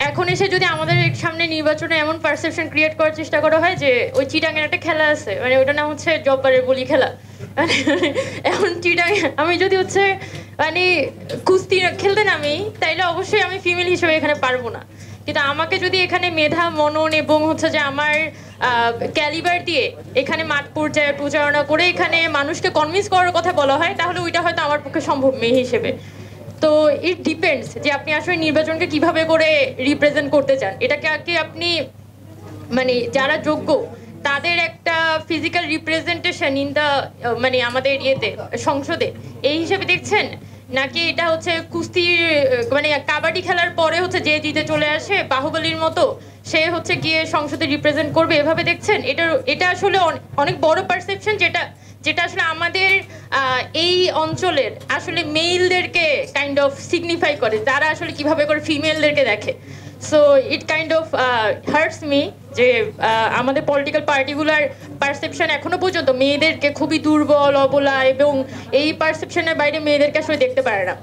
এখন এসে যদি আমাদের সামনে নির্বাচনে এমন পারসেপশন ক্রিয়েট করার চেষ্টা করা হয় যে ওই চিটাঙের একটা খেলা আছে, মানে ওটার নাম হচ্ছে জব্বারের বলি খেলা। মানে এখন চিটাং আমি যদি হচ্ছে মানে কুস্তি খেলতে নামি, তাইলে অবশ্যই আমি ফিমেল হিসেবে এখানে পারবো না। কিন্তু আমাকে যদি এখানে মেধা, মনন এবং হচ্ছে যে আমার ক্যালিবার দিয়ে এখানে মাঠ পর্যায়ে প্রচারণা করে এখানে মানুষকে কনভিন্স করার কথা বলা হয়, তাহলে ওইটা হয়তো আমার পক্ষে সম্ভব মেয়ে হিসেবে। তো ইট ডিপেন্ডস যে আপনি আসলে নির্বাচনকে কিভাবে করে রিপ্রেজেন্ট করতে চান। এটাকে কি আপনি মানে যারা যোগ্য তাদের একটা ফিজিক্যাল রিপ্রেজেন্টেশন ইন দ্য মানে আমাদের ইয়েতে সংসদে এই হিসেবে দেখছেন, নাকি এটা হচ্ছে কুস্তির মানে কাবাডি খেলার পরে হচ্ছে যে জিতে চলে আসে বাহুবলীর মতো সে হচ্ছে গিয়ে সংসদে রিপ্রেজেন্ট করবে এভাবে দেখছেন? এটা আসলে অনেক বড় পারসেপশন, যেটা যেটা আসলে আমাদের এই অঞ্চলের আসলে মেইলদেরকে কাইন্ড অফ সিগনিফাই করে, যারা আসলে কিভাবে করে ফিমেলদেরকে দেখে। So it kind of hearts me যে আমাদের পলিটিক্যাল পার্টিগুলার পারসেপশন এখনো পর্যন্ত মেয়েদেরকে খুবই দুর্বল, অবলা, এবং এই পারসেপশনের বাইরে মেয়েদেরকে আসলে দেখতে পারে না।